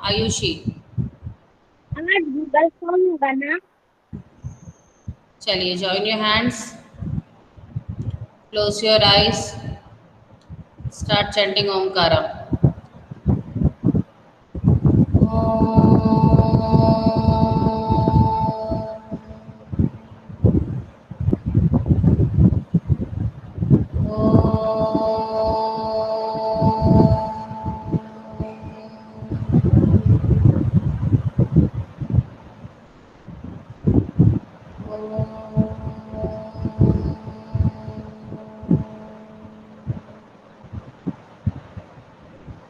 आयुषी। आज Google form बना। चलिए, join your hands, close your eyes, start chanting Omkara.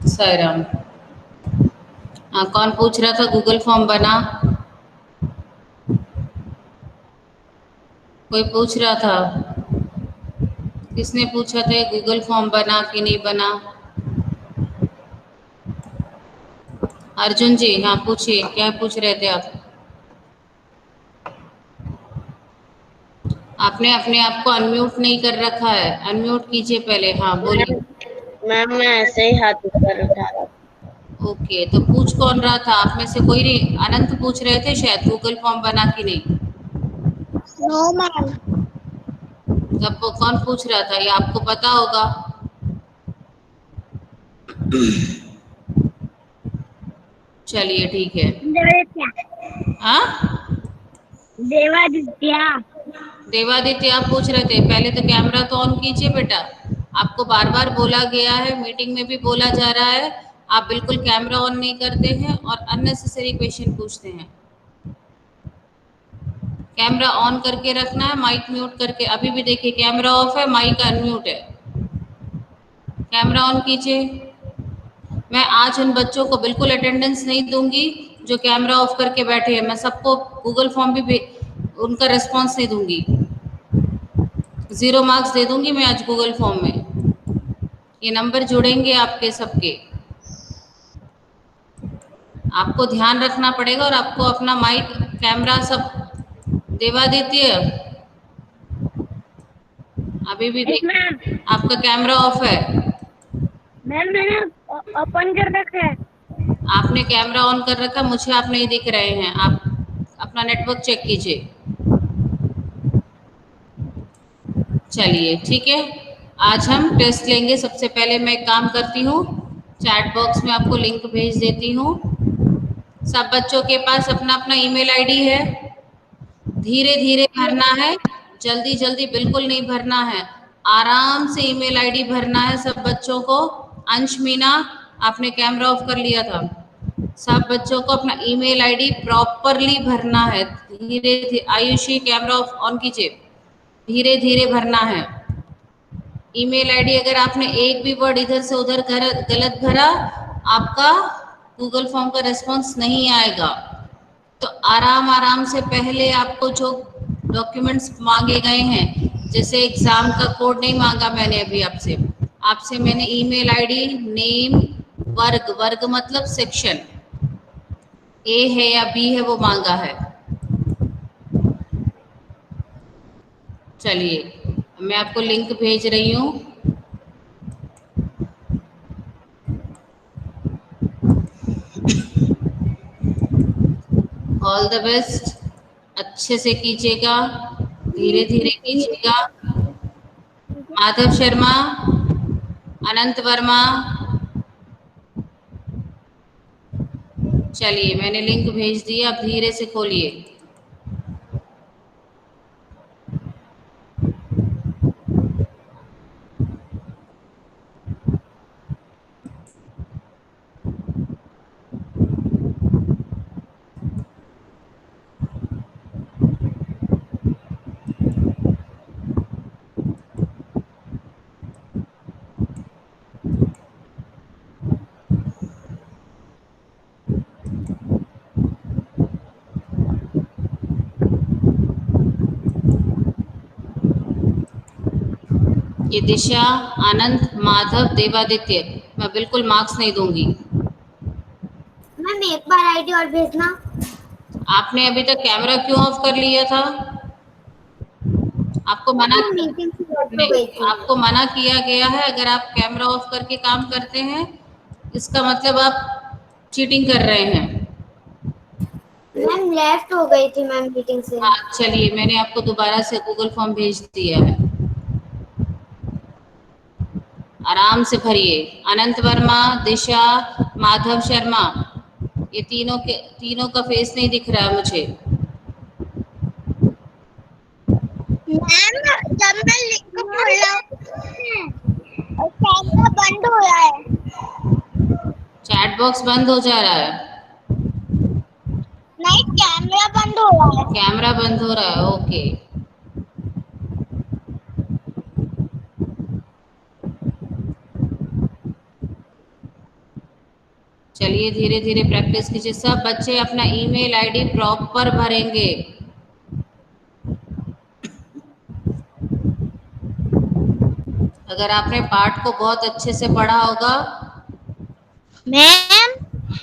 Sai Ram. हाँ, कौन पूछ रहा था गूगल फॉर्म बना? कोई पूछ रहा था? किसने पूछा था गूगल फॉर्म बना कि नहीं बना? अर्जुन जी, हाँ पूछिए, क्या पूछ रहे थे आप? आपने अपने आप को अनम्यूट नहीं कर रखा है, अनम्यूट कीजिए पहले। हाँ बोलिए। मैम मैं ऐसे ही हाथ ऊपर उठा रहा ओके, तो पूछ कौन रहा था आप में से? कोई नहीं? अनंत पूछ रहे थे शायद, गूगल फॉर्म बना कि नहीं। था। No ma'am. तब वो कौन पूछ रहा था, ये आपको पता होगा। चलिए ठीक है। देवादित्य। हाँ, देवादित्य। देवादित्य आप पूछ रहे थे। पहले तो कैमरा तो ऑन कीजिए बेटा। आपको बार बार बोला गया है, मीटिंग में भी बोला जा रहा है, आप बिल्कुल कैमरा ऑन नहीं करते हैं और अननेसेसरी क्वेश्चन पूछते हैं। कैमरा ऑन करके रखना है, माइक म्यूट करके। अभी भी देखिए कैमरा ऑफ है, माइक अनम्यूट है। कैमरा ऑन कीजिए। मैं आज उन बच्चों को बिल्कुल अटेंडेंस नहीं दूंगी जो कैमरा ऑफ करके बैठे हैं। मैं सबको गूगल फॉर्म भी उनका रिस्पॉन्स नहीं दूंगी। 0 मार्क्स दे दूंगी मैं आज गूगल फॉर्म में। ये नंबर जुड़ेंगे आपके सबके। आपको ध्यान रखना पड़ेगा और आपको अपना माइक कैमरा सब। देवादित्य, अभी भी यस देख, मैम। आपका कैमरा ऑफ है। मैम मैंने ओपन कर रखा है। आपने कैमरा ऑन कर रखा, मुझे आप नहीं दिख रहे हैं। आप अपना नेटवर्क चेक कीजिए। चलिए ठीक है, आज हम टेस्ट लेंगे। सबसे पहले मैं एक काम करती हूँ, चैट बॉक्स में आपको लिंक भेज देती हूँ। सब बच्चों के पास अपना अपना ईमेल आईडी है। धीरे धीरे भरना है, जल्दी जल्दी बिल्कुल नहीं भरना है। आराम से ईमेल आईडी भरना है सब बच्चों को। अंश मीना, आपने कैमरा ऑफ कर लिया था। सब बच्चों को अपना ईमेल आईडी प्रॉपरली भरना है। धीरे धीरे, आयुषी कैमरा ऑफ ऑन कीजिए। धीरे धीरे भरना है ईमेल आईडी। अगर आपने एक भी वर्ड इधर से उधर गलत भरा, आपका गूगल फॉर्म का रिस्पॉन्स नहीं आएगा। तो आराम आराम से पहले आपको जो डॉक्यूमेंट्स मांगे गए हैं, जैसे एग्जाम का कोड नहीं मांगा मैंने अभी आपसे। आपसे मैंने ईमेल आईडी, नेम, वर्ग, वर्ग मतलब सेक्शन, ए है या बी है वो मांगा है। चलिए, मैं आपको लिंक भेज रही हूँ। All the best. अच्छे से कीजिएगा, धीरे धीरे कीजिएगा। माधव शर्मा, अनंत वर्मा, चलिए मैंने लिंक भेज दिया, अब धीरे से खोलिए। ये दिशा, आनंद, माधव, देवादित्य, मैं बिल्कुल मार्क्स नहीं दूंगी। मैम एक बार आईडी और भेजना। आपने अभी तक कैमरा क्यों ऑफ कर लिया था? आपको मना, मैम मीटिंग से लेट हो नहीं, गई थी। आपको मना किया गया है। अगर आप कैमरा ऑफ करके काम करते हैं, इसका मतलब आप चीटिंग कर रहे हैं। मैम लेफ्ट हो गई थी मैम मीटिंग से। हाँ चलिए, मैंने आपको दोबारा से गूगल फॉर्म भेज दिया है, आराम से भरिए। अनंत वर्मा, दिशा, माधव शर्मा, ये तीनों का फेस नहीं दिख रहा है मुझे। मैम जब मैं लिंक खोल रहा हूँ और कैमरा बंद हो रहा है। चैट बॉक्स बंद हो जा रहा है? नहीं, कैमरा बंद हो रहा है। कैमरा बंद हो रहा है, ओके। चलिए धीरे धीरे प्रैक्टिस कीजिए। सब बच्चे अपना ईमेल आईडी प्रॉपर भरेंगे। अगर आपने पाठ को बहुत अच्छे से पढ़ा होगा। मैम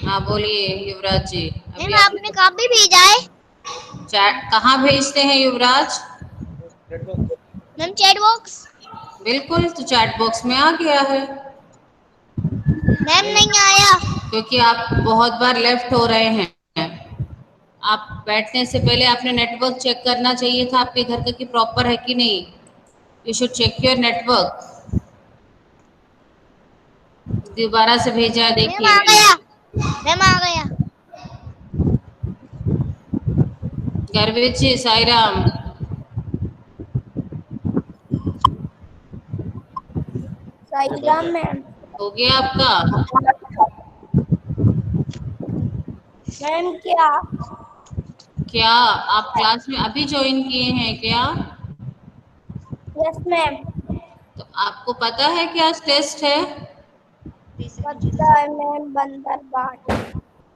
हाँ बोलिए युवराज जी। अभी मैम आपने आपने कॉपी भेजा है? चैट कहाँ भेजते हैं युवराज? Ma'am chat box. बिल्कुल, तो चैट बॉक्स में आ गया है। मैम नहीं आया। क्योंकि आप बहुत बार लेफ्ट हो रहे हैं। आप बैठने से पहले आपने नेटवर्क चेक करना चाहिए था आपके घर का कि प्रॉपर है कि नहीं। You should check your network. दोबारा से भेजा है, मैम देखिए आ मैंने। गया। मैम आ गया। गर्वित जी, साई राम। सही राम मैम। हो गया आपका? मैम क्या? क्या आप क्लास में अभी ज्वाइन किए हैं क्या? Yes ma'am. तो आपको पता है कि आज टेस्ट है? पता है मैम, बंदर बाट।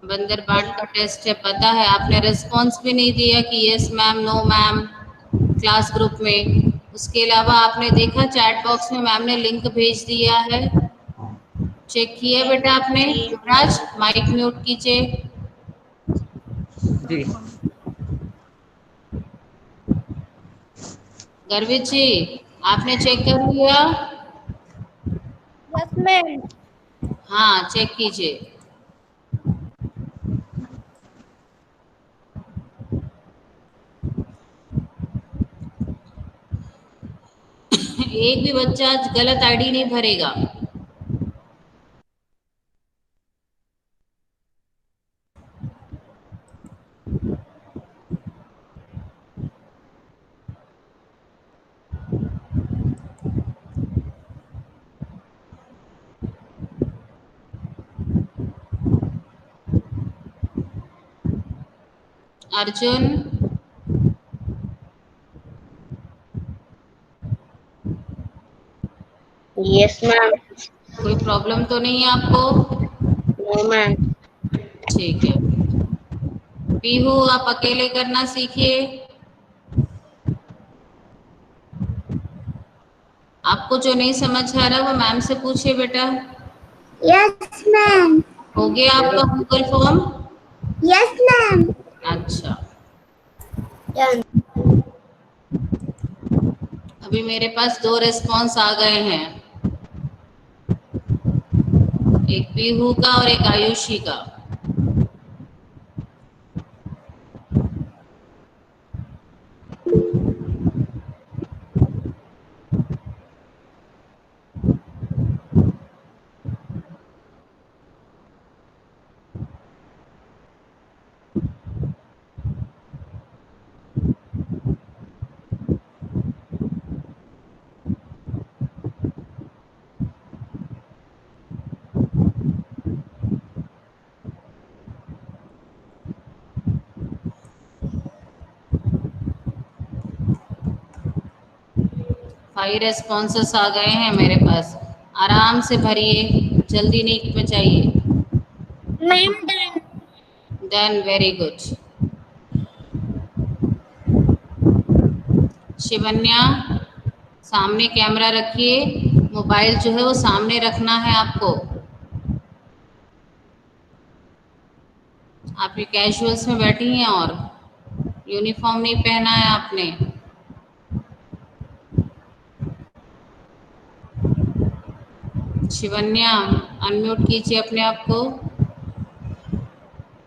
बंदरबाट का टेस्ट है, पता है। आपने रिस्पॉन्स भी नहीं दिया कि yes ma'am, no ma'am class group में। उसके अलावा आपने देखा चैट बॉक्स में मैम ने लिंक भेज दिया है, चेक किया बेटा आपने? युवराज माइक म्यूट कीजिए। जी। गर्वित जी, आपने चेक कर लिया? Yes ma'am. हाँ चेक कीजिए। एक भी बच्चा आज गलत आईडी नहीं भरेगा। Arjun, yes ma'am. कोई प्रॉब्लम तो नहीं है आपको? No ma'am. ठीक है। पीहू, आप अकेले करना सीखिए। आपको जो नहीं समझ आ रहा वो मैम से पूछिए बेटा। Yes ma'am. हो गया आपका गूगल फॉर्म? Yes ma'am. अच्छा, अभी मेरे पास दो रिस्पॉन्स आ गए हैं, एक पीहू का और एक आयुषी का। फाइव रेस्पॉन्सेस आ गए हैं मेरे पास। आराम से भरिए, जल्दी नहीं मचाइए। Ma'am done. Done, very good. Shivanya, सामने कैमरा रखिए, मोबाइल जो है वो सामने रखना है आपको। आप ये कैजुअल्स में बैठी हैं और यूनिफॉर्म नहीं पहना है आपने। शिवन्या, अनम्यूट कीजिए अपने आप को।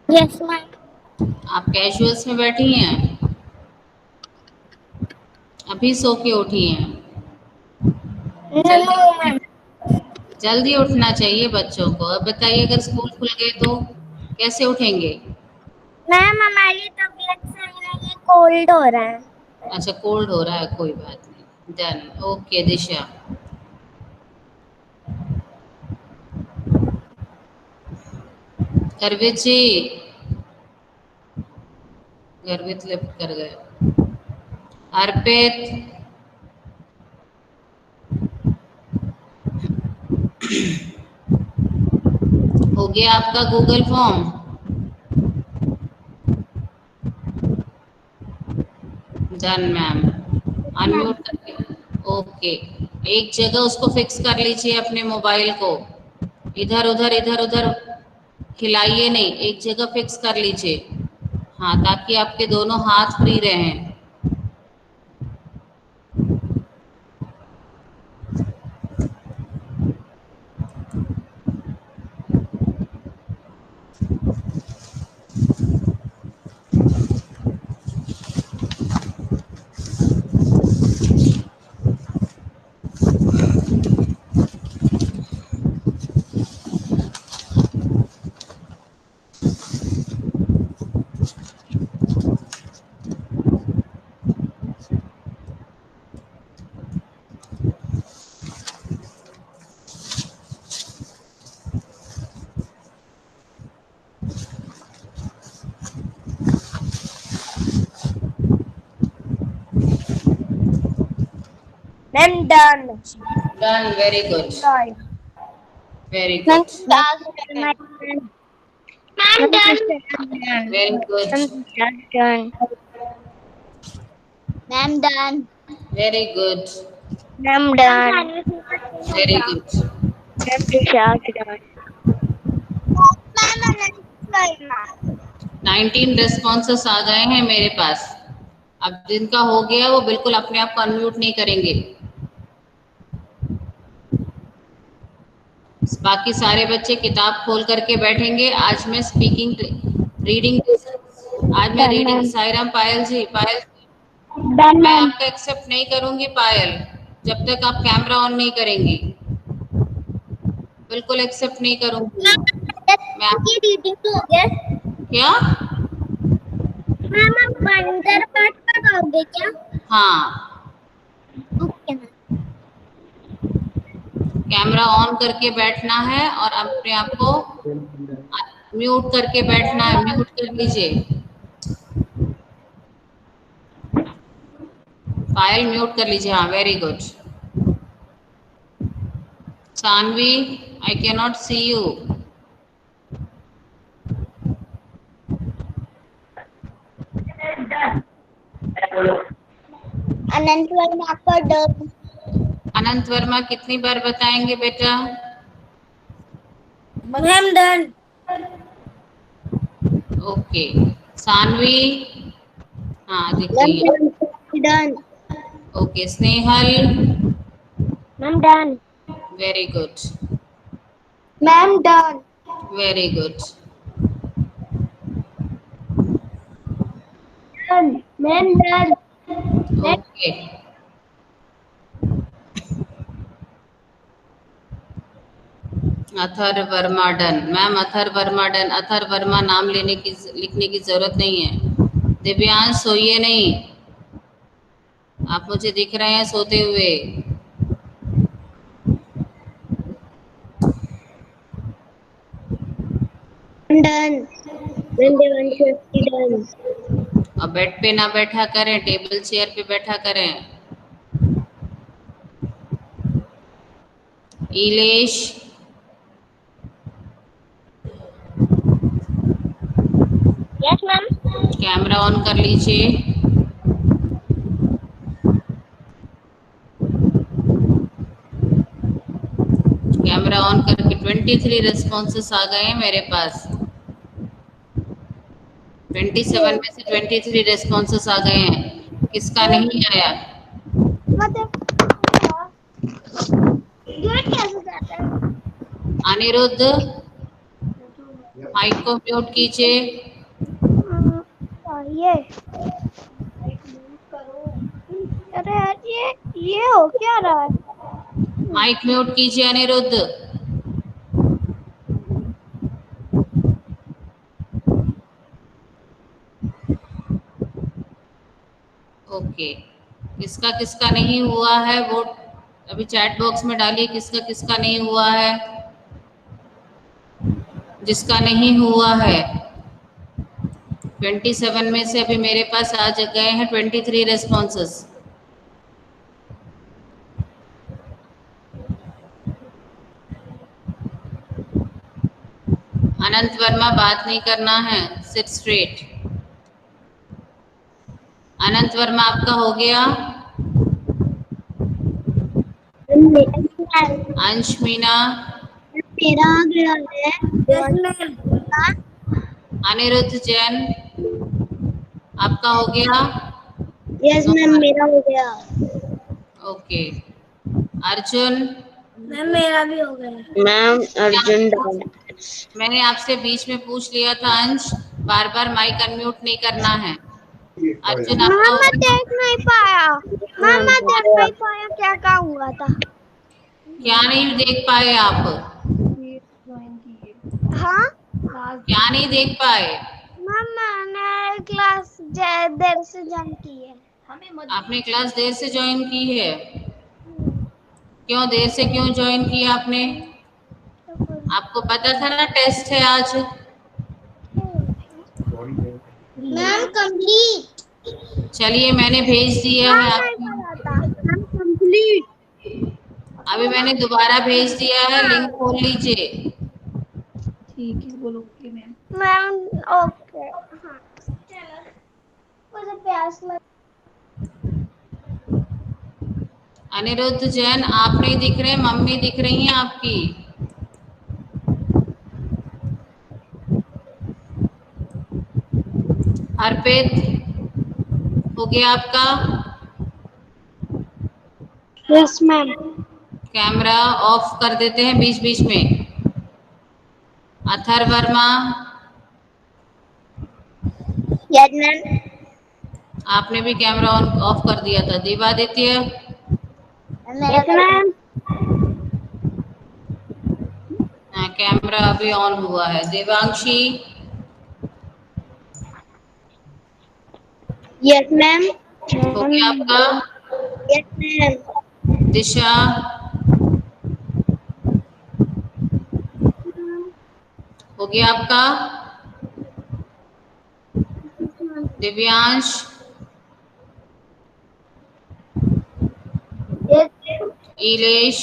Yes ma'am. आप कैजुअल्स में बैठी हैं? अभी सो के उठी हैं? जल्दी नो मैम। जल्दी उठना चाहिए बच्चों को। अब बताइए, अगर स्कूल खुल गए तो कैसे उठेंगे? मैम हमारी तबीयत सही नहीं है, कोल्ड हो रहा है। अच्छा, कोल्ड हो रहा है, कोई बात नहीं। डन। ओके दिशा। गर्वित जी, गर्वित लिफ्ट कर गए। अर्पित, हो गया आपका Google form? Done ma'am. Unmute करके, ओके। एक जगह उसको फिक्स कर लीजिए अपने मोबाइल को। इधर उधर हिलाइए नहीं, एक जगह फिक्स कर लीजिए। हाँ, ताकि आपके दोनों हाथ फ्री रहें। Ma'am done. Done, very good, very ma'am good, ma'am done. Very good, done. Ma'am done. Very good, ma'am done. Very good. Ma'am discharge done. 19 responses आ गए हैं मेरे पास। अब जिनका हो गया वो बिल्कुल अपने आप को अनम्यूट नहीं करेंगे। बाकी सारे बच्चे किताब खोल करके बैठेंगे। आज मैं स्पीकिंग, रीडिंग, आज मैं डन रीडिंग, मैम। सायराम, पायल जी, पायल, डन मैं मैम। आपका एक्सेप्ट नहीं करूंगी पायल, जब तक आप कैमरा ऑन नहीं करेंगी। बिल्कुल एक्सेप्ट नहीं करूंगी मैं। ये रीडिंग तो हो गया। क्या? मैम आप बंदर पाठ पढ़ाओगे क्या? हाँ, ओके मैम। कैमरा ऑन करके बैठना है और अपने आप को म्यूट करके बैठना है। म्यूट कर लीजिए, पायल म्यूट कर लीजिए। हाँ, very good. Saanvi, I can not see you. Anant Verma आपका डन। अनंत वर्मा कितनी बार बताएंगे बेटा? Ma'am done. ओके। सानवी, हाँ दिख रही है। Done. Okay. Snehal, ma'am done. Very good, ma'am done. Very good. Done. Ma'am done. Okay. Athar Verma done. Ma'am Athar Verma done. Athar Verma नाम लेने की, लिखने की जरूरत नहीं है। दिव्यांश सोइए नहीं, आप मुझे दिख रहे हैं सोते हुए। डन। Ma'am Devanshi done. और बेड पे ना बैठा करें, टेबल चेयर पे बैठा करें। Ilesh, yes ma'am. Camera on कर लीजिए। कैमरा ऑन करके 23 रिस्पॉन्सेस आ गए हैं मेरे पास। 27 में से 23 रिस्पॉन्सेस आ गए हैं। किसका नहीं आया? ये कैसे जाता है? अनिरुद्ध, माइक को म्यूट कीजिए। ये अरे यार, ये हो क्या रहा है? माइक म्यूट कीजिए अनिरुद्ध। ओके, किसका किसका नहीं हुआ है वो अभी चैट बॉक्स में डालिए, किसका किसका नहीं हुआ है। जिसका नहीं हुआ है 27 में से अभी मेरे पास आ गए हैं 23 रेस्पॉन्सेस। अनंत वर्मा, बात नहीं करना है, सिट स्ट्रेट। अनंत वर्मा आपका हो गया। अंश मीना, मेरा आ गया है। अनिरुद्ध जैन आपका हो गया। यस मैम, मेरा हो गया। ओके, अर्जुन। मैम मेरा भी हो गया। मैम अर्जुन डाल। मैंने आपसे बीच में पूछ लिया था अंश, बार बार माइक अनम्यूट नहीं करना है। अर्जुन आपका मैम हो मैं गया। देख नहीं पाया। मैम मैं देख नहीं पाया क्या क्या हुआ था। क्या नहीं देख पाए आप? हाँ क्या नहीं देख पाए? मैम, मैंने क्लास देर से ज्वाइन की है। आपने क्लास देर से ज्वाइन की है? क्यों देर से क्यों ज्वाइन किया आपने? आपको पता था ना टेस्ट है आज? Ma'am complete. चलिए, मैंने भेज दिया है नहीं आपको। पता था मैम कंप्लीट। अभी मैंने दोबारा भेज दिया है, लिंक खोल लीजिए। ठीक है, बोलो ओके मैम। Ma'am okay. हाँ चलो, मुझे प्यास लग। अनिरुद्ध जैन आप नहीं दिख रहे, मम्मी दिख रही हैं आपकी। अर्पित हो गया आपका। Yes ma'am. कैमरा ऑफ कर देते हैं बीच बीच में। Athar Verma, yes ma'am. आपने भी कैमरा ऑन ऑफ कर दिया था। Divaditya, yes ma'am. हाँ, कैमरा अभी ऑन हुआ है। Devanshi, yes ma'am. हो गया आपका। Yes ma'am. दिशा, हो गया आपका। Divyansh, Ilesh,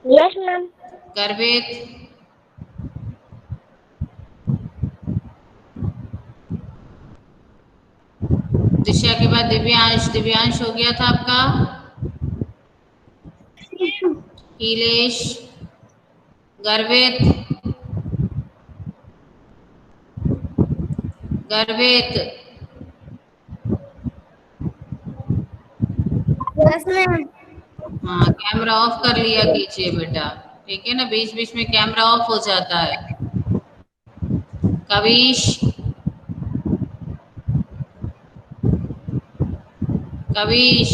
yes ma'am. गर्वित, दिशा के बाद दिव्यांश। दिव्यांश हो गया था आपका। इलेश, गर्वित, गर्वित, यस मैम। हाँ, कैमरा ऑफ कर लिया कीजिए बेटा, ठीक है ना, बीच बीच में कैमरा ऑफ हो जाता है। कविश, कविश,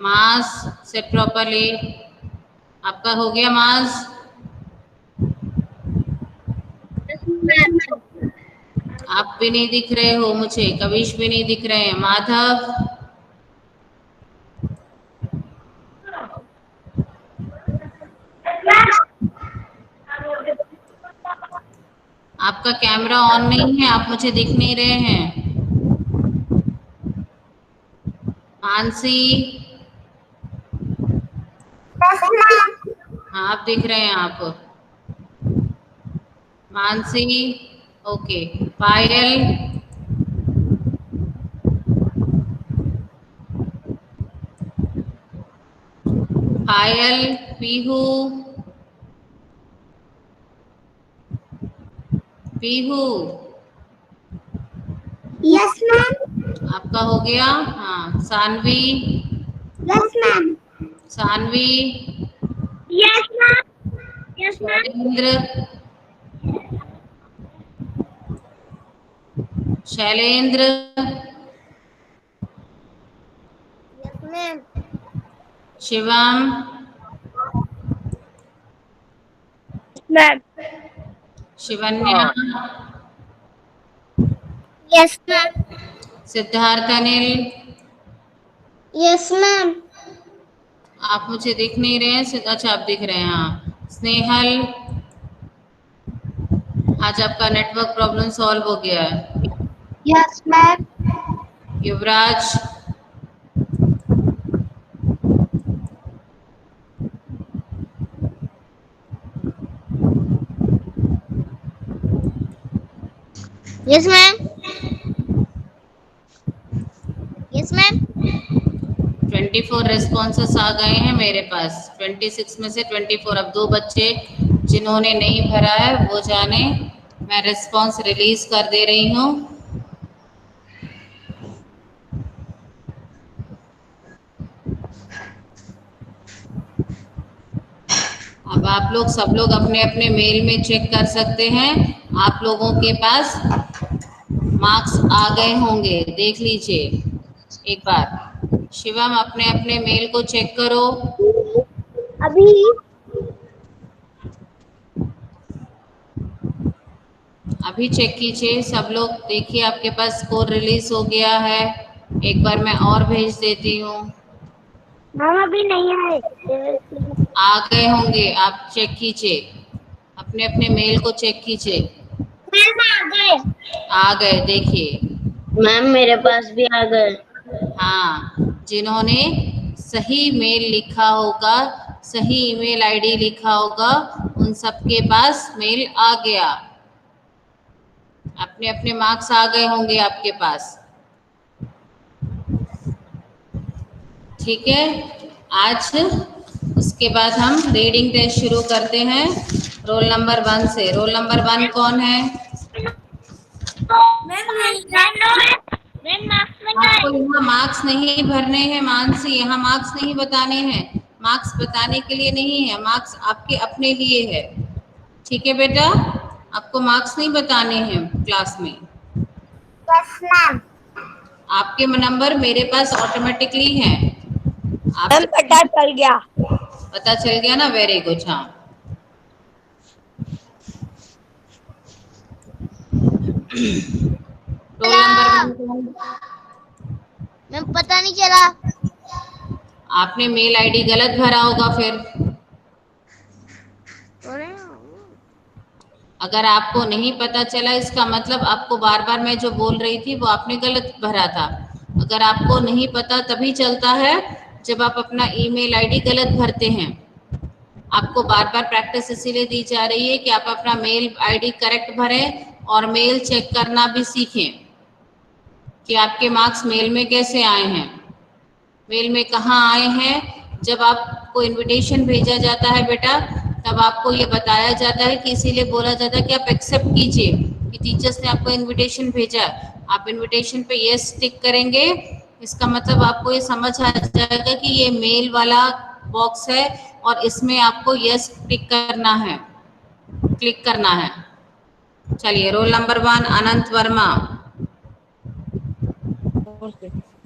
मास सेट प्रॉपरली। आपका हो गया मास। आप भी नहीं दिख रहे हो मुझे, कविश भी नहीं दिख रहे हैं। माधव, आपका कैमरा ऑन नहीं है, आप मुझे दिख नहीं रहे हैं। मानसी, हाँ आप दिख रहे हैं आप। Mansi, okay. Payal, Payal, Pihu, Pihu, yes ma'am. आपका हो गया। हाँ, Sanvi, yes ma'am. Sanvi, Yes, ma'am. Yes, ma'am. Shailendra, Shailendra, Yes, ma'am. Shivam, Ma'am. Shivanya, Yes, ma'am. Siddharth Anil. Yes, ma'am. आप मुझे दिख नहीं रहे हैं, अच्छा आप दिख रहे हैं, हाँ। स्नेहल, आज आपका नेटवर्क प्रॉब्लम सॉल्व हो गया है। Yes, ma'am. Yuvraj, Yes, ma'am. Yes, ma'am. 24 responses आ गए हैं मेरे पास। 26 में से 24, अब 2 बच्चे जिन्होंने नहीं भरा है वो जाने। मैं रिस्पॉन्स रिलीज कर दे रही हूँ। अब आप लोग सब लोग अपने अपने मेल में चेक कर सकते हैं, आप लोगों के पास मार्क्स आ गए होंगे, देख लीजिए एक बार। शिवम अपने अपने मेल को चेक करो। अभी अभी चेक कीजिए सब लोग, देखिए आपके पास स्कोर रिलीज हो गया है। एक बार मैं और भेज देती हूँ। मैम अभी नहीं आए। आ गए होंगे, आप चेक कीजिए, अपने अपने मेल को चेक कीजिए। मैम आ गए। आ गए, देखिए। मैम मेरे पास भी आ गए। हाँ, जिन्होंने सही मेल लिखा होगा, सही ईमेल आईडी लिखा होगा, उन सबके पास मेल आ गया। अपने अपने मार्क्स आ गए होंगे आपके पास। ठीक है, आज उसके बाद हम रीडिंग टेस्ट शुरू करते हैं रोल नंबर 1 से। रोल नंबर 1 कौन है? आपको यहाँ मार्क्स नहीं भरने हैं मानसी, यहाँ मार्क्स नहीं बताने हैं, मार्क्स बताने के लिए नहीं है, मार्क्स आपके अपने लिए है। ठीक है बेटा, आपको मार्क्स नहीं बताने हैं क्लास में। Yes ma'am. आपके नंबर मेरे पास ऑटोमेटिकली हैं। आप मैम पता चल गया। पता चल गया ना, वेरी गुड। हाँ, रोल नंबर 1 मैम पता नहीं चला। आपने मेल आईडी गलत भरा होगा फिर। अगर आपको नहीं पता चला, इसका मतलब आपको बार बार मैं जो बोल रही थी वो आपने गलत भरा था। अगर आपको नहीं पता तभी चलता है जब आप अपना ईमेल आईडी गलत भरते हैं। आपको बार बार प्रैक्टिस इसीलिए दी जा रही है कि आप अपना मेल आईडी करेक्ट भरें और मेल चेक करना भी सीखें कि आपके मार्क्स मेल में कैसे आए हैं, मेल में कहाँ आए हैं। जब आपको इनविटेशन भेजा जाता है बेटा, तब आपको ये बताया जाता है कि इसीलिए बोला जाता है कि आप एक्सेप्ट कीजिए कि टीचर्स ने आपको इनविटेशन भेजा। आप इनविटेशन पे यस टिक करेंगे, इसका मतलब आपको ये समझ आ जाएगा कि ये मेल वाला बॉक्स है और इसमें आपको यस टिक करना है, क्लिक करना है। चलिए, roll number 1 Anant Verma.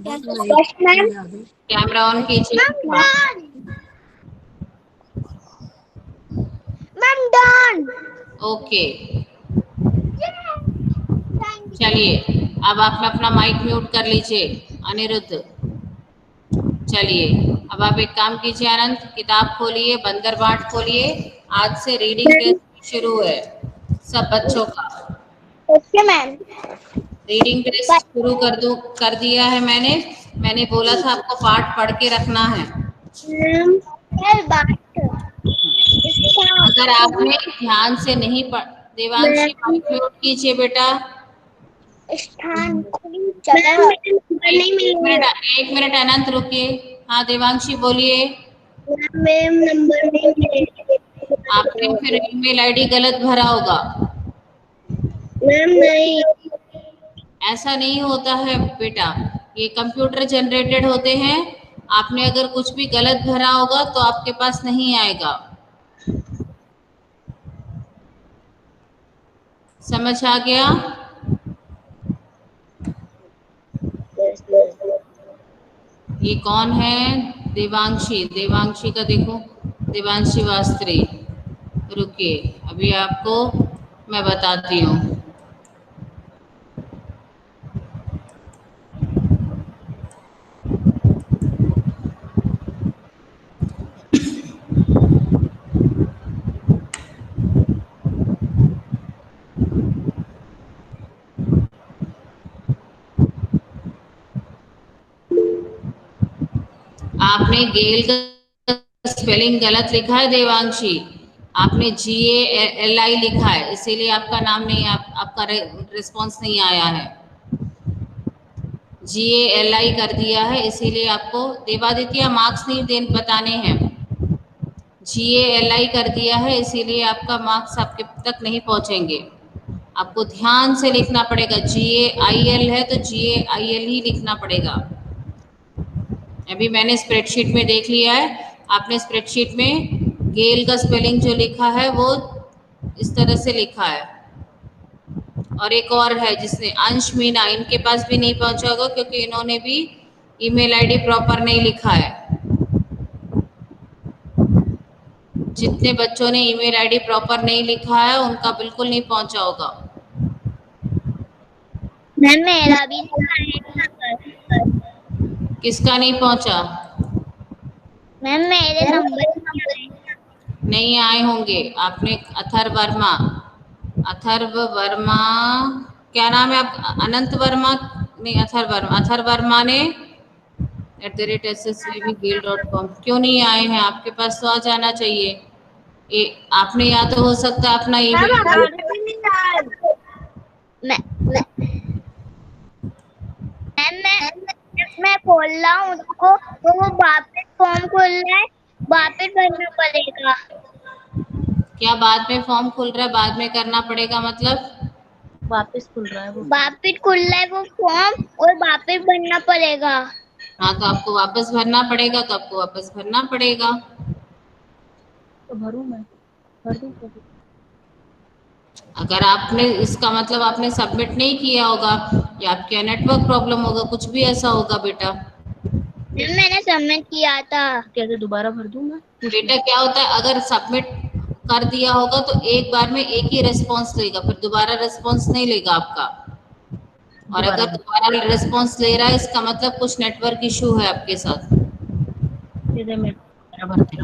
Yes ma'am. Camera on कीजिए। Ma'am done. ओके, चलिए अब आप अपना माइक म्यूट कर लीजिए अनिरुद्ध। चलिए अब आप एक काम कीजिए अनंत, किताब खोलिए, बंदर बाट खोलिए। आज से रीडिंग टेस्ट शुरू है सब बच्चों का। Okay ma'am. रीडिंग टेस्ट शुरू कर दिया है मैंने बोला था आपको पाठ पढ़ के रखना है। अगर आपने ध्यान से नहीं पढ़, देवांशी माइक म्यूट कीजिए बेटा। स्थान चला एक मिनट अनंत रुकिए। हाँ देवांशी बोलिए। मैम नंबर नहीं मिले। आपने फिर ईमेल आईडी गलत भरा होगा। मैम नहीं। ऐसा नहीं होता है बेटा, ये कंप्यूटर जनरेटेड होते हैं, आपने अगर कुछ भी गलत भरा होगा तो आपके पास नहीं आएगा। समझ आ गया? ये कौन है? देवांशी। देवांशी का देखो, देवांशी वास्त्री। रुकिए, अभी आपको मैं बताती हूँ। आपने गेल का स्पेलिंग गलत लिखा है देवांशी। आपने GALI लिखा है, इसीलिए आपका नाम नहीं, आपका रिस्पॉन्स नहीं आया है। GALI कर दिया है, इसीलिए आपको देवादित्य मार्क्स नहीं बताने हैं। GALI कर दिया है, इसीलिए आपका मार्क्स आपके तक नहीं पहुंचेंगे। आपको ध्यान से लिखना पड़ेगा। GAIL है तो GAIL ही लिखना पड़ेगा। अभी मैंने स्प्रेडशीट में देख लिया है, आपने स्प्रेडशीट में गेल का स्पेलिंग जो लिखा है वो इस तरह से लिखा है। और एक और है जिसने अंश मीना, इनके पास भी नहीं पहुंचा होगा क्योंकि इन्होंने भी ईमेल आईडी प्रॉपर नहीं लिखा है। जितने बच्चों ने ईमेल आईडी प्रॉपर नहीं लिखा है उनका बिल्कुल नहीं पहुंचा होगा। मैम मेरा भी नहीं आया। किसका नहीं पहुंचा? मैम मेरे नंबर नहीं आए होंगे। आपने अथर्व वर्मा, अथर्व वर्मा, क्या नाम है आप? अनंत वर्मा नहीं, अथर्व वर्मा। अथर्व वर्मा ने @ssvgale.com क्यों नहीं आए हैं? आपके पास तो आ जाना चाहिए। आपने या तो हो सकता है अपना ईमेल, मैं मैं खोल रहा हूँ उसको, तो वो वापस फॉर्म खोल रहा है, वापस भरना पड़ेगा। क्या बाद में फॉर्म खुल रहा है, बाद में करना पड़ेगा मतलब? वापस खुल रहा है वो। वापस खुल रहा है वो फॉर्म और वापस भरना पड़ेगा। हाँ तो आपको वापस भरना पड़ेगा, तो आपको वापस भरना पड़ेगा। तो भरूं मैं? भर दूं तो? अगर आपने, इसका मतलब आपने सबमिट नहीं किया होगा या आपके नेटवर्क प्रॉब्लम होगा, कुछ भी ऐसा होगा बेटा। मैंने सबमिट किया था। कैसे दोबारा भर दूं मैं? बेटा क्या होता है, अगर सबमिट कर दिया होगा तो एक बार में एक ही रेस्पॉन्स लेगा, फिर दोबारा रेस्पॉन्स नहीं लेगा आपका। और अगर दोबारा रेस्पॉन्स ले रहा है इसका मतलब कुछ नेटवर्क इशू है आपके साथ।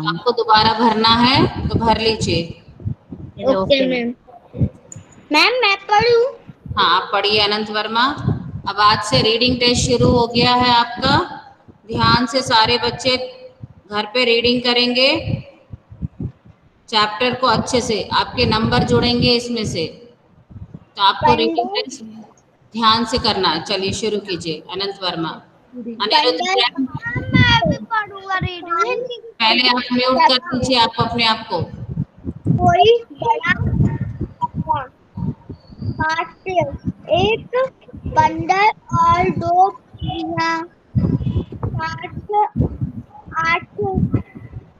आपको दोबारा भरना है तो भर लीजिए। Okay ma'am. मैम मैं पढ़ूं? हाँ आप पढ़िए अनंत वर्मा। अब आज से रीडिंग टेस्ट शुरू हो गया है आपका। ध्यान से सारे बच्चे घर पे रीडिंग करेंगे चैप्टर को अच्छे से, आपके नंबर जुड़ेंगे इसमें से, तो आपको रीडिंग टेस्ट ध्यान से करना है। चलिए शुरू कीजिए अनंत वर्मा। अनिरुद्ध मैं भी पढ़ूंगा रीडिंग। पहले आप म्यूट कर दीजिए आप अपने आप को। कोई बड़ा हाथ, एक बंदर और दो बिल्लियां, 7-8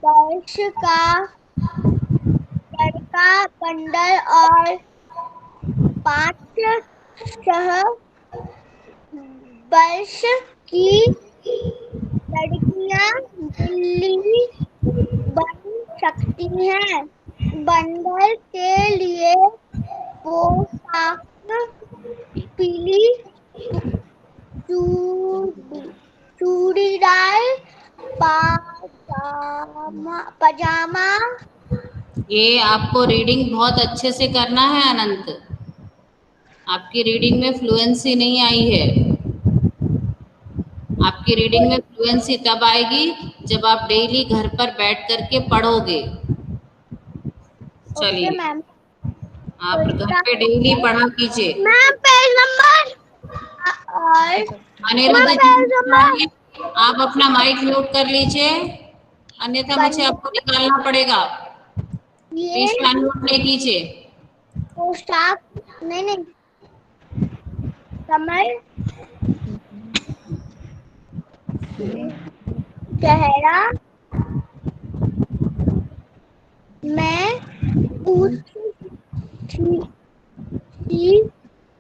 वर्ष का लड़का बंदर और 5-6 वर्ष की लड़कियां बिल्ली बन सकती हैं। बंदर के लिए पोशाक पीली चूड़ीदार पजामा। ये आपको रीडिंग बहुत अच्छे से करना है अनंत। आपकी रीडिंग में फ्लुएंसी नहीं आई है। आपकी रीडिंग में फ्लुएंसी तब आएगी जब आप डेली घर पर बैठ करके पढ़ोगे। चलिए मैम आप घर पे डेली पढ़ा कीजिए। मैम पेज नंबर और अनिरुद्ध जी, आप अपना माइक म्यूट कर लीजिए, अन्यथा मुझे आपको निकालना पड़ेगा। ये प्लीज अनम्यूट नहीं कीजिए। पोशाक नहीं समय चेहरा मैं ऊँची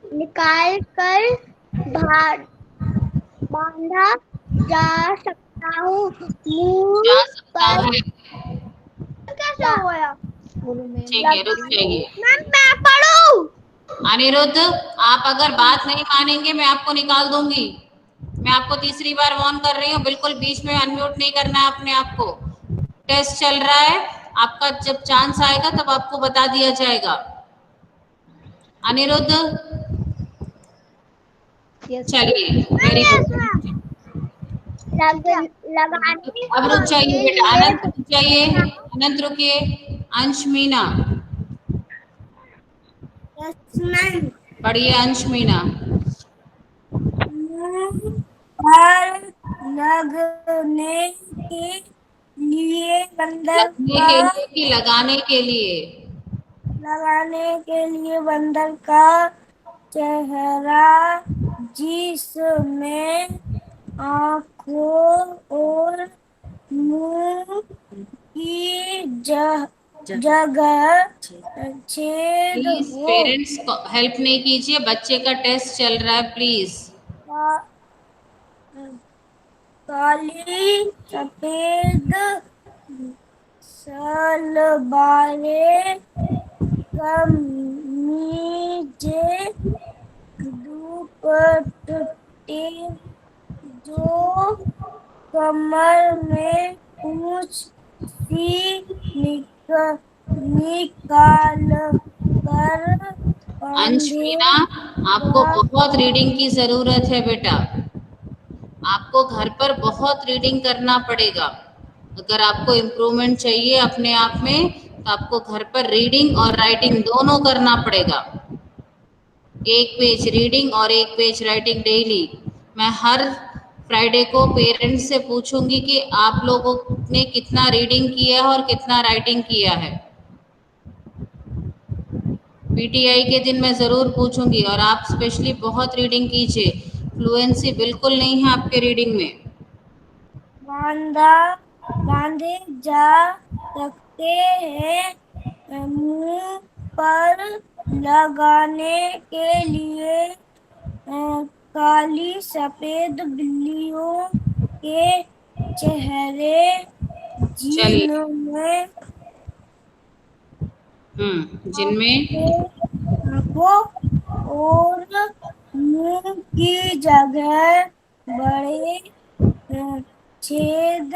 निकाल कर बांधा जा सकता हूँ। मुंह जा सकता पर है। कैसे हो गया? बोलो मैम। ठीक है, रुक जाइए। मैम मैं पढ़ूं? अनिरुद्ध, आप अगर बात नहीं मानेंगे मैं आपको निकाल दूंगी। मैं आपको तीसरी बार वार्न कर रही हूँ, बिल्कुल बीच में अनम्यूट नहीं करना है अपने आप को। टेस्ट चल रहा है, आपका जब चांस आएगा तब आपको बता दिया जाएगा। अनिरुद्ध, यस चलिए, ma'am very yes good. Ma'am. लगाने अब रुक जाइए के बेटा, लिए अनंत रुक जाइए, अनंत रुकिए। अंश मीना, यस मैम। पढ़िए अंश मीना। मुंह पर लगने के लिए बंदर लगने का के लिए कि लगाने के लिए? बंदर का चेहरा जिसमें आँखों और मुंह की जगह छेद प्लीज हो पेरेंट्स हेल्प नहीं कीजिए, बच्चे का टेस्ट चल रहा है, प्लीज। काली सफेद सलवारें कमीजें दुपट्टे जो कमर में पूंछ सी निकाल कर अंश बांधे मीना, आपको बहुत रीडिंग की जरूरत है बेटा। आपको घर पर बहुत रीडिंग करना पड़ेगा। अगर आपको इम्प्रूवमेंट चाहिए अपने आप में तो आपको घर पर रीडिंग और राइटिंग दोनों करना पड़ेगा। एक पेज रीडिंग और एक पेज राइटिंग डेली। मैं हर फ्राइडे को पेरेंट्स से पूछूंगी कि आप लोगों ने कितना रीडिंग किया है और कितना राइटिंग किया है। पीटीआई के दिन मैं ज़रूर पूछूंगी, और आप स्पेशली बहुत रीडिंग कीजिए। फ्लुएंसी बिल्कुल नहीं है आपके रीडिंग में। बांधे जा सकते हैं। मुंह पर लगाने के लिए काली सफेद बिल्लियों के चेहरे चलिए। जिनमें जिनमें आंखों और मुंह की जगह बड़े छेद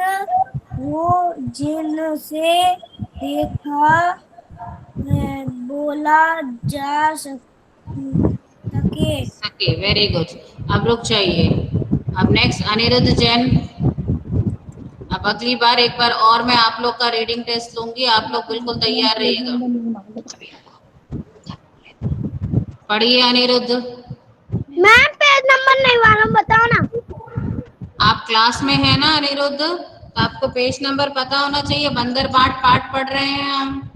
हो जिनसे देखा बोला जा सके। सके, वेरी गुड। अब रुक जाइए। अब नेक्स्ट अनिरुद्ध जैन। अब अगली बार एक बार और मैं आप लोग का रीडिंग टेस्ट लूंगी, आप लोग बिल्कुल तैयार रहिएगा। पढ़िए अनिरुद्ध। मैम पेज नंबर नहीं मालूम, बताओ ना। आप क्लास में है ना अनिरुद्ध, तो आपको पेज नंबर पता होना चाहिए। बंदर बाट पाठ पढ़ रहे हैं हम।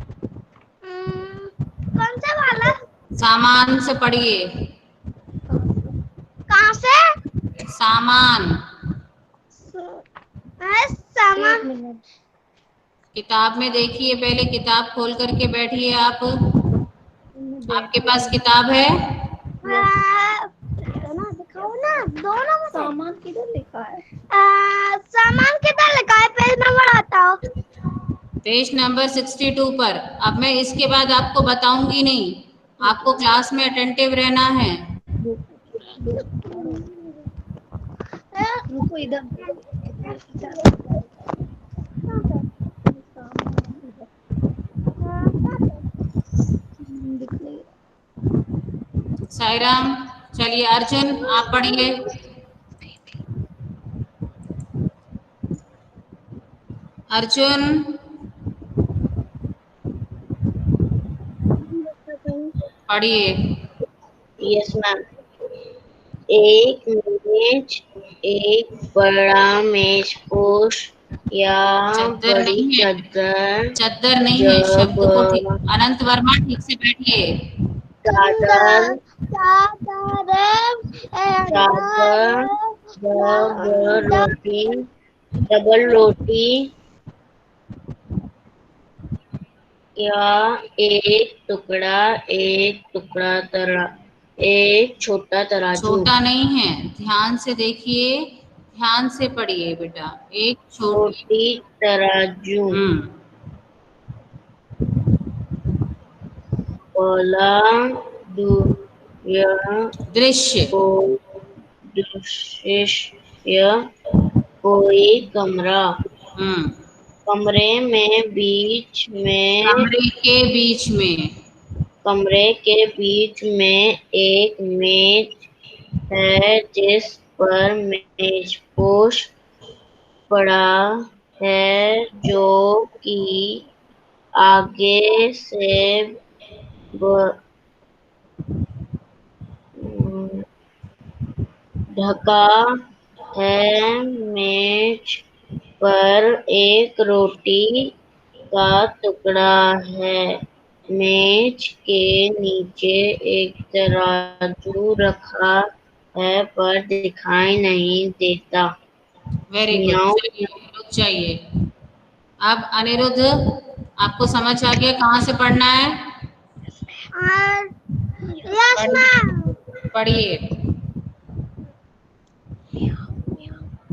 कौन सा वाला? सामान से पढ़िए। कहाँ से? सामान। सामान। किताब में देखिए, पहले किताब खोल करके बैठिए आप। आपके पास किताब है? दिखाओ ना, दोनों में से। सामान किधर लिखा है? सामान किधर लिखा है? पेज नंबर बताओ। पेज नंबर 62 पर। अब मैं इसके बाद आपको बताऊंगी नहीं, आपको क्लास में अटेंटिव रहना है। रुको इधर। साईराम। चलिए अर्जुन, आप पढ़िए। अर्जुन, पढ़िए। Yes ma'am. एक मेज, एक बड़ा मेज पोश या चद्दर बड़ी नहीं है, चादर चद्दर नहीं है, शब्द को ठीक। जब अनंत वर्मा, ठीक से बैठिए। चादर चादर चादर जब रोटी डबल रोटी या एक टुकड़ा एक छोटा तराजू। छोटा नहीं है, ध्यान से देखिए, ध्यान से पढ़िए बेटा। एक छोटी, छोटी तराजू। पहला दृश्य, दृश्य कोई कमरा। कमरे के बीच में एक मेज है जिस पर मेजपोश पड़ा है जो कि आगे से ढका है। मेज पर एक रोटी का टुकड़ा है। मेज के नीचे एक तराजू रखा है पर दिखाई नहीं देता। Very good. चलिए रुक जाइए। अब अनिरुद्ध, आपको समझ आ गया कहाँ से पढ़ना है? Yes ma'am. पढ़िए।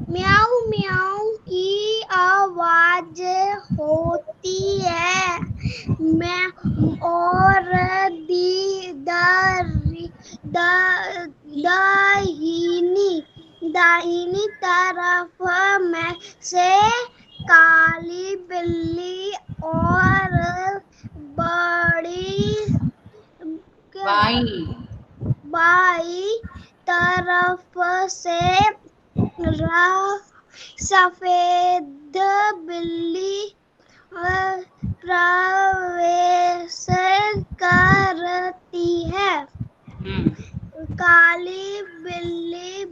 म्याऊ म्याऊ की आवाज होती है। मैं और दाहिनी तरफ में से काली बिल्ली और बड़ी बाई तरफ से सफेद बिल्ली प्रवेश करती है। काली बिल्ली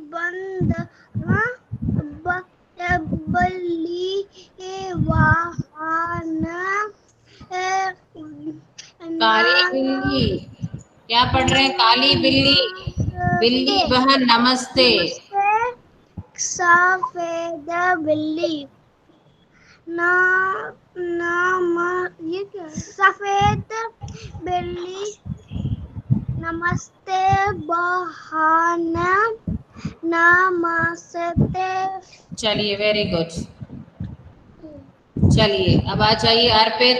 काली बिल्ली क्या पढ़ रहे हैं? काली बिल्ली, बिल्ली बहन नमस्ते। सफेद बिल्ली ये क्या? सफेद बिल्ली नमस्ते बहन नमस्ते। चलिए वेरी गुड। चलिए अब आ जाइए अर्पित।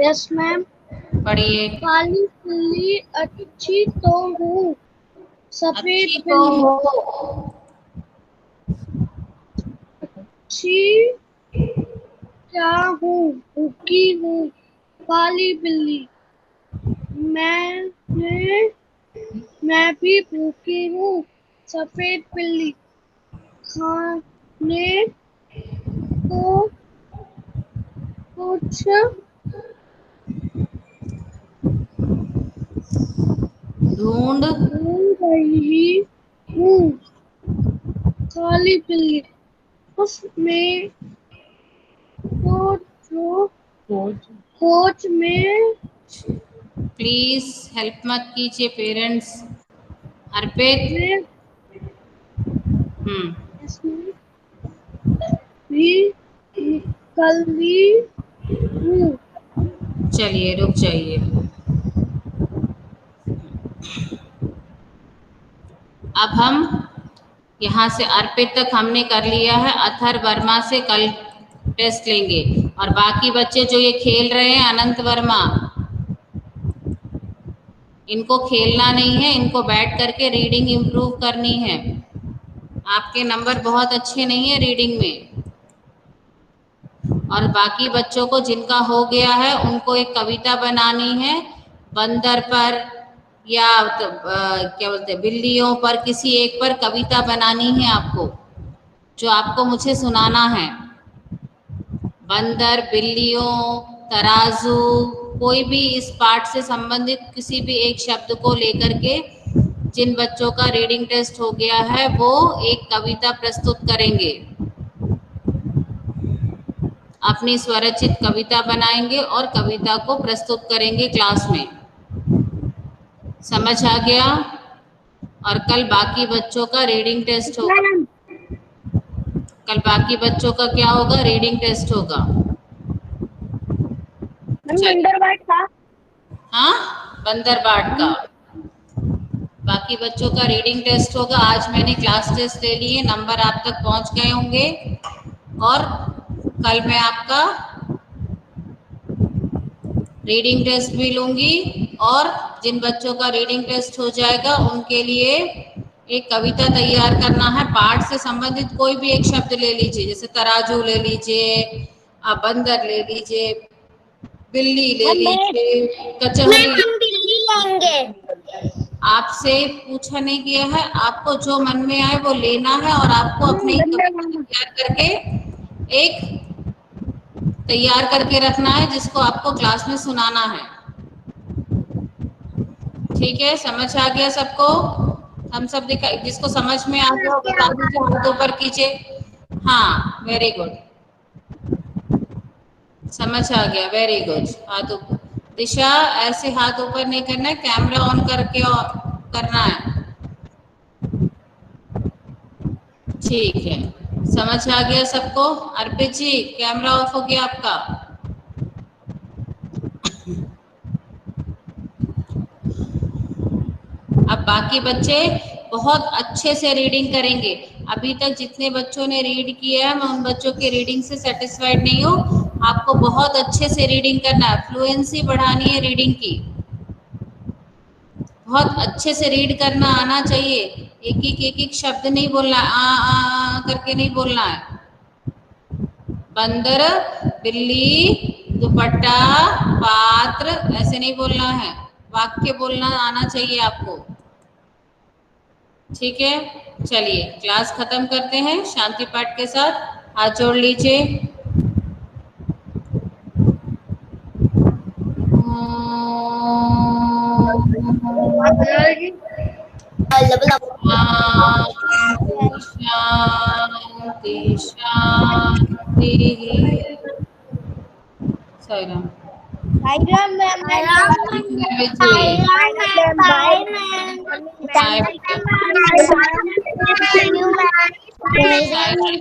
Yes ma'am. पढ़िए। काली बिल्ली अच्छी तो हूँ, सफेद अच्छी तो बिल्ली हो। अच्छी क्या हूँ, भूखी हूँ। काली बिल्ली मैं भी भूखी हूँ। सफेद बिल्ली खाने को कुछ ढूंढ रही हूँ। काली बिल्ली उसमें खोज में। प्लीज हेल्प मत कीजिए पेरेंट्स। अर्पित। भी निकली हूँ। चलिए रुक जाइए। अब हम यहाँ से अर्पित तक हमने कर लिया है। अथर वर्मा से कल टेस्ट लेंगे और बाकी बच्चे जो ये खेल रहे हैं, अनंत वर्मा, इनको खेलना नहीं है, इनको बैठ करके रीडिंग इम्प्रूव करनी है। आपके नंबर बहुत अच्छे नहीं है रीडिंग में। और बाकी बच्चों को जिनका हो गया है उनको एक कविता बनानी है बंदर पर या क्या बोलते हैं बिल्लियों पर, किसी एक पर कविता बनानी है आपको, जो आपको मुझे सुनाना है। बंदर, बिल्लियों, तराजू, कोई भी इस पाठ से संबंधित किसी भी एक शब्द को लेकर के जिन बच्चों का रीडिंग टेस्ट हो गया है वो एक कविता प्रस्तुत करेंगे। अपनी स्वरचित कविता बनाएंगे और कविता को प्रस्तुत करेंगे क्लास में। समझ आ गया? और कल बाकी बच्चों का रीडिंग टेस्ट होगा। कल बाकी बच्चों का क्या होगा? रीडिंग टेस्ट होगा। बंदरबाट का। हाँ, बंदरबाट का। बाकी बच्चों का रीडिंग टेस्ट होगा। आज मैंने क्लास टेस्ट ले लिए, नंबर आप तक पहुंच गए होंगे। और कल मैं आपका रीडिंग टेस्ट भी लूंगी। और जिन बच्चों का रीडिंग टेस्ट हो जाएगा उनके लिए एक कविता तैयार करना है। पाठ से संबंधित कोई भी एक शब्द ले लीजिए, जैसे तराजू ले लीजिए, आप बंदर ले लीजिए, बिल्ली ले लीजिए, कचहरी। हम बिल्ली लेंगे। आपसे पूछा नहीं गया है, आपको जो मन में आए वो लेना है और आपको अपने तैयार करके रखना है, जिसको आपको क्लास में सुनाना है। ठीक है, समझ आ गया सबको? हम सब दिखा, जिसको समझ में आ गया बता दीजिए, हाथ ऊपर कीजिए। हाँ, वेरी गुड, समझ आ गया, वेरी गुड। हाथ ऊपर। दिशा, ऐसे हाथ ऊपर नहीं करना है, कैमरा ऑन करके करना है। ठीक है, समझ आ गया सबको? अर्पित जी, कैमरा ऑफ हो गया आपका? अब बाकी बच्चे बहुत अच्छे से रीडिंग करेंगे। अभी तक जितने बच्चों ने रीड किया है, मैं उन बच्चों की रीडिंग से सेटिस्फाइड नहीं हूँ। आपको बहुत अच्छे से रीडिंग करना है, फ्लुएंसी बढ़ानी है रीडिंग की। बहुत अच्छे से रीड करना आना चाहिए। एक एक शब्द नहीं बोलना, आ करके नहीं बोलना है। बंदर, बिल्ली, दुपट्टा, पात्र, ऐसे नहीं बोलना है। वाक्य बोलना आना चाहिए आपको। ठीक है, चलिए क्लास खत्म करते हैं शांति पाठ के साथ। हाथ जोड़ लीजिए। शांति शांति। साई राम। Bye.